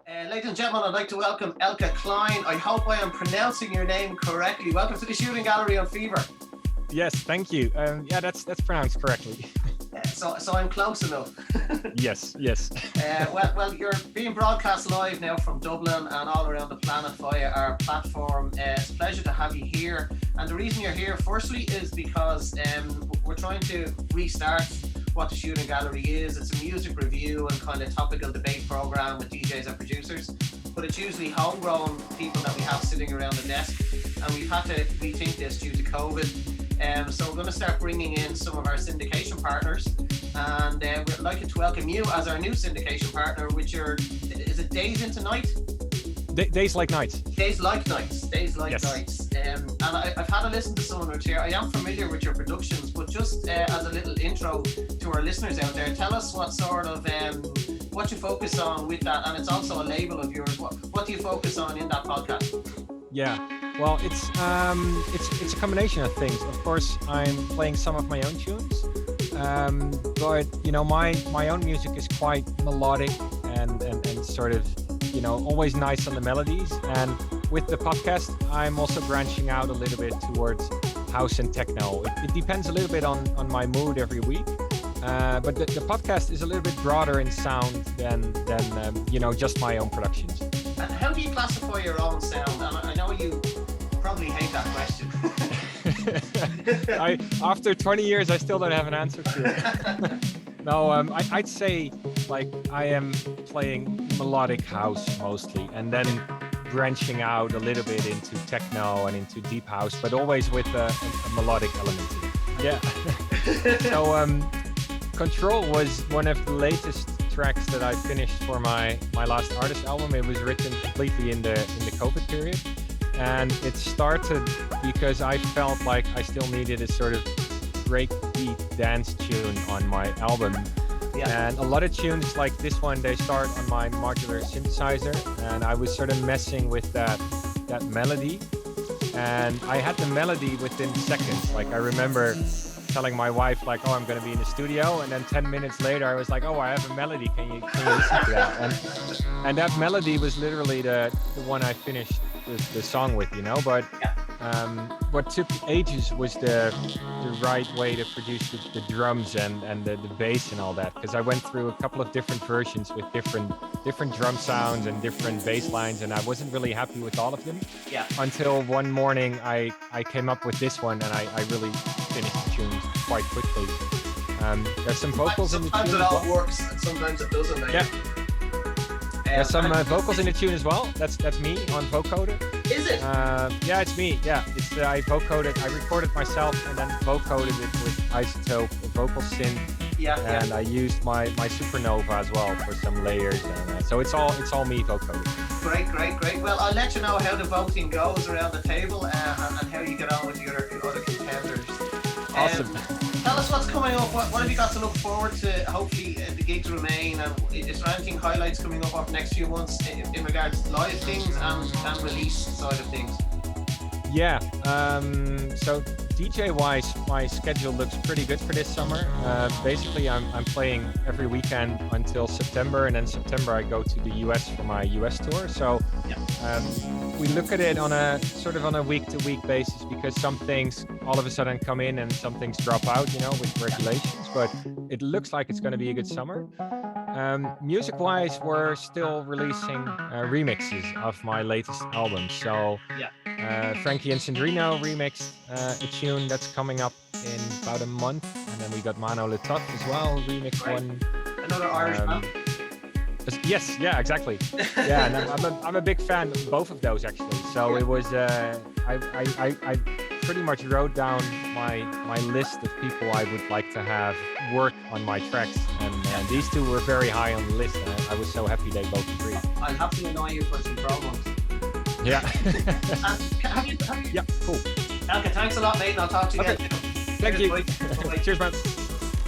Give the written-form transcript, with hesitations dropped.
Ladies and gentlemen, I'd like to welcome Eelke Kleijn. I hope I am pronouncing your name correctly. Welcome to the shooting gallery on PHEVER. Yes, thank you. Yeah, that's pronounced correctly. So I'm close enough. Yes. Well, you're being broadcast live now from Dublin and all around the planet via our platform. It's a pleasure to have you here. And the reason you're here, firstly, is because we're trying to restart what the shooting gallery is. It's a music review and kind of topical debate program with DJs and producers, but it's usually homegrown people that we have sitting around the desk, and we've had to rethink this due to COVID. So we're going to start bringing in some of our syndication partners, and we'd like to welcome you as our new syndication partner, which is it Days Into Night? Days Like Nights. Days Like Nights. Days Like Yes. Nights. And I've had a listen to some of your. I am familiar with your productions, but just as a little intro to our listeners out there, tell us what sort of what you focus on with that, and it's also a label of yours. What do you focus on in that podcast? Yeah. Well, it's a combination of things. Of course, I'm playing some of my own tunes, but my own music is quite melodic and sort of always nice on the melodies. And with the podcast, I'm also branching out a little bit towards house and techno. It depends a little bit on my mood every week. But the podcast is a little bit broader in sound than just my own productions. And how do you classify your own sound? And I know you probably hate that question. After 20 years, I still don't have an answer to it. No, I'd say like I am playing melodic house mostly, and then branching out a little bit into techno and into deep house, but always with a melodic element to it. Yeah. So Control was one of the latest tracks that I finished for my last artist album. It was written completely in the COVID period, and it started because I felt like I still needed a sort of breakbeat dance tune on my album. Yeah. And a lot of tunes like this one, they start on my modular synthesizer, and I was sort of messing with that melody, and I had the melody within seconds. Like I remember telling my wife like, oh, I'm going to be in the studio, and then 10 minutes later I was like, oh, I have a melody, can you listen to that? And that melody was literally the one I finished the song with, but what took ages was the right way to produce the drums and the bass and all that, because I went through a couple of different versions with different drum sounds and different bass lines, and I wasn't really happy with all of them. Yeah. Until one morning I came up with this one, and I really finished the tune quite quickly. There's some vocals in the tune. Sometimes it all works, and sometimes it doesn't. Yeah. There's some vocals in the tune as well. That's me on vocoder. Is it? Yeah, it's me. Yeah, it's I vocoded. I recorded myself and then vocoded it with Isotope vocal synth. Yeah. And I used my Supernova as well for some layers, and so it's all me vocoded. Great. Well, I'll let you know how the voting goes around the table and how you get on with the other contenders. Awesome. Tell us what's coming up. What have you got to look forward to? Hopefully the gigs remain. And is there anything highlights coming up over the next few months in regards to live things and release side of things? Yeah. So DJ-wise, my schedule looks pretty good for this summer. Basically, I'm playing every weekend until September, and then September I go to the US for my US tour. So we look at it on a week-to-week basis, because some things all of a sudden come in and some things drop out, with regulations. But it looks like it's going to be a good summer. Music-wise, we're still releasing remixes of my latest album. So Frankie and Sandrino remixed a tune that's coming up in about a month, and then we got Mano Letov as well, remixed one. Another Irish band. Yes, yeah, exactly. Yeah, and I'm a big fan of both of those actually. So it was I pretty much wrote down my list of people I would like to have work on my tracks, and these two were very high on the list, and I was so happy they both agreed. I'll have to annoy you for some promos. Yeah. Have you? Yeah, cool. Eelke, thanks a lot, mate, and I'll talk to you again. Thank you. Cheers, man.